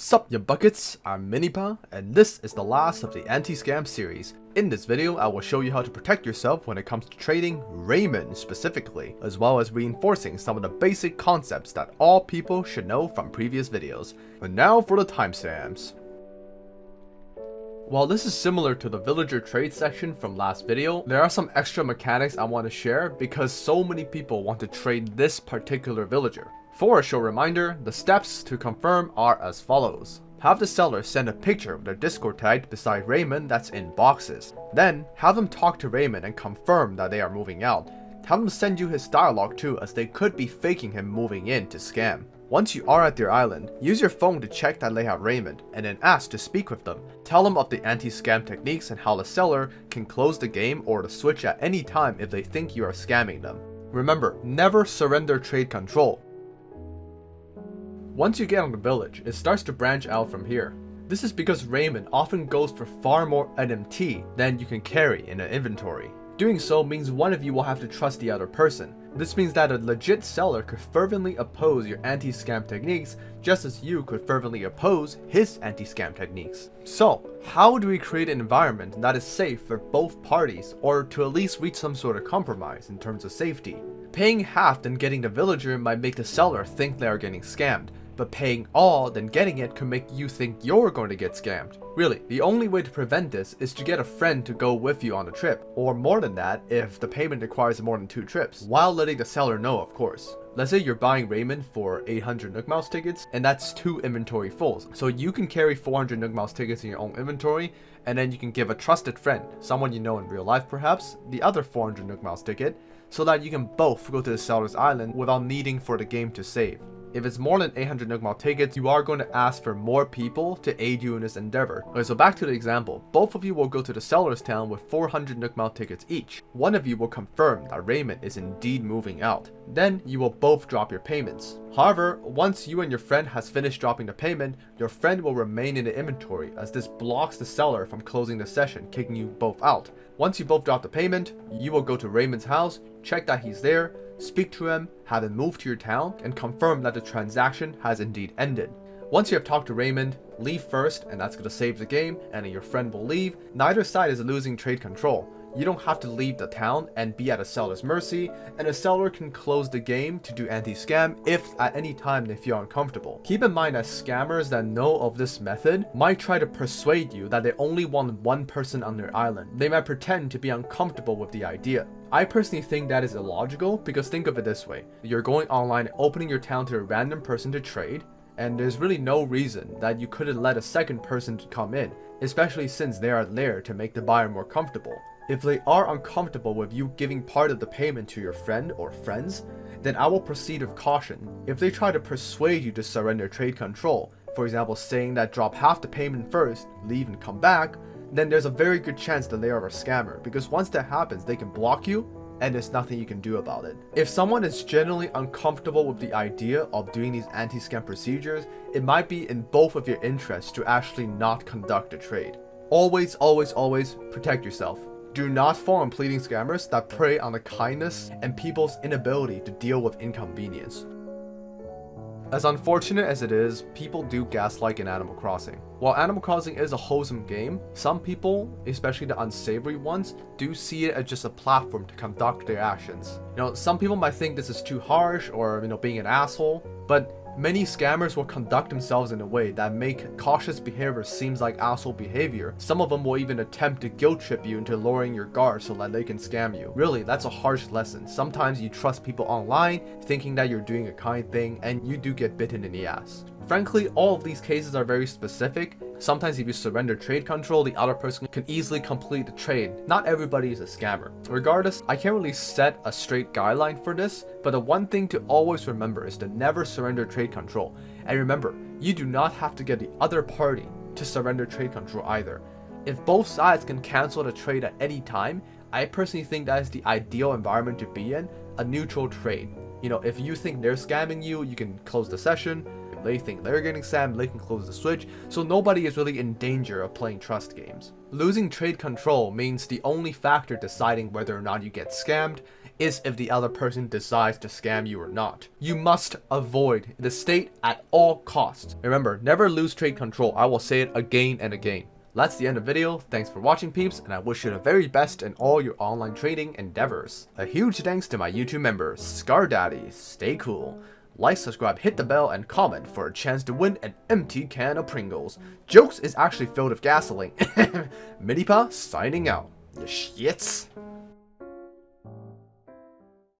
Sup ya buckets, I'm Minipa, and this is the last of the anti-scam series. In this video, I will show you how to protect yourself when it comes to trading Raymond specifically, as well as reinforcing some of the basic concepts that all people should know from previous videos. And now for the timestamps. While this is similar to the villager trade section from last video, there are some extra mechanics I want to share because so many people want to trade this particular villager. For a short reminder, the steps to confirm are as follows. Have the seller send a picture of their Discord tag beside Raymond that's in boxes. Then, have them talk to Raymond and confirm that they are moving out. Have them send you his dialogue too, as they could be faking him moving in to scam. Once you are at their island, use your phone to check that they have Raymond, and then ask to speak with them. Tell them of the anti-scam techniques and how the seller can close the game or the switch at any time if they think you are scamming them. Remember, never surrender trade control. Once you get on the village, it starts to branch out from here. This is because Raymond often goes for far more NMT than you can carry in an inventory. Doing so means one of you will have to trust the other person. This means that a legit seller could fervently oppose your anti-scam techniques just as you could fervently oppose his anti-scam techniques. So, how do we create an environment that is safe for both parties, or to at least reach some sort of compromise in terms of safety? Paying half then getting the villager might make the seller think they are getting scammed, but paying all then getting it could make you think you're going to get scammed. Really, the only way to prevent this is to get a friend to go with you on the trip, or more than that if the payment requires more than 2 trips, while letting the seller know, of course. Let's say you're buying Raymond for 800 Nook Mouse tickets, and that's 2 inventory fulls. So you can carry 400 Nook Mouse tickets in your own inventory, and then you can give a trusted friend, someone you know in real life perhaps, the other 400 Nook Mouse ticket, so that you can both go to the seller's island without needing for the game to save. If it's more than 800 Nook Mile tickets, you are going to ask for more people to aid you in this endeavor. Okay, so back to the example. Both of you will go to the seller's town with 400 Nook Mile tickets each. One of you will confirm that Raymond is indeed moving out. Then you will both drop your payments. However, once you and your friend has finished dropping the payment, your friend will remain in the inventory, as this blocks the seller from closing the session, kicking you both out. Once you both drop the payment, you will go to Raymond's house, check that he's there, speak to him, have him move to your town, and confirm that the transaction has indeed ended. Once you have talked to Raymond, leave first, and that's going to save the game, and then your friend will leave. Neither side is losing trade control. You don't have to leave the town and be at a seller's mercy, and a seller can close the game to do anti-scam if at any time they feel uncomfortable. Keep in mind that scammers that know of this method might try to persuade you that they only want one person on their island. They might pretend to be uncomfortable with the idea. I personally think that is illogical, because think of it this way. You're going online and opening your town to a random person to trade, and there's really no reason that you couldn't let a second person to come in, especially since they are there to make the buyer more comfortable. If they are uncomfortable with you giving part of the payment to your friend or friends, then I will proceed with caution. If they try to persuade you to surrender trade control, for example saying that drop half the payment first, leave and come back, then there's a very good chance that they are a scammer, because once that happens they can block you and there's nothing you can do about it. If someone is generally uncomfortable with the idea of doing these anti-scam procedures, it might be in both of your interests to actually not conduct a trade. Always, always, always protect yourself. Do not fall on pleading scammers that prey on the kindness and people's inability to deal with inconvenience. As unfortunate as it is, people do gaslight in Animal Crossing. While Animal Crossing is a wholesome game, some people, especially the unsavory ones, do see it as just a platform to conduct their actions. Some people might think this is too harsh or, being an asshole, but many scammers will conduct themselves in a way that make cautious behavior seems like asshole behavior. Some of them will even attempt to guilt trip you into lowering your guard so that they can scam you. Really, that's a harsh lesson. Sometimes you trust people online thinking that you're doing a kind thing, and you do get bitten in the ass. Frankly, all of these cases are very specific. Sometimes if you surrender trade control, the other person can easily complete the trade. Not everybody is a scammer. Regardless, I can't really set a straight guideline for this, but the one thing to always remember is to never surrender trade control. And remember, you do not have to get the other party to surrender trade control either. If both sides can cancel the trade at any time, I personally think that is the ideal environment to be in, a neutral trade. If you think they're scamming you, you can close the session. They think they're getting scammed, they can close the switch, so nobody is really in danger of playing trust games. Losing trade control means the only factor deciding whether or not you get scammed is if the other person decides to scam you or not. You must avoid the state at all costs. Remember, never lose trade control. I will say it again and again. That's the end of the video. Thanks for watching, peeps, and I wish you the very best in all your online trading endeavors. A huge thanks to my YouTube members, Scar Daddy, stay cool. Like, subscribe, hit the bell, and comment for a chance to win an empty can of Pringles. Jokes is actually filled with gasoline. Minipa signing out. You shits.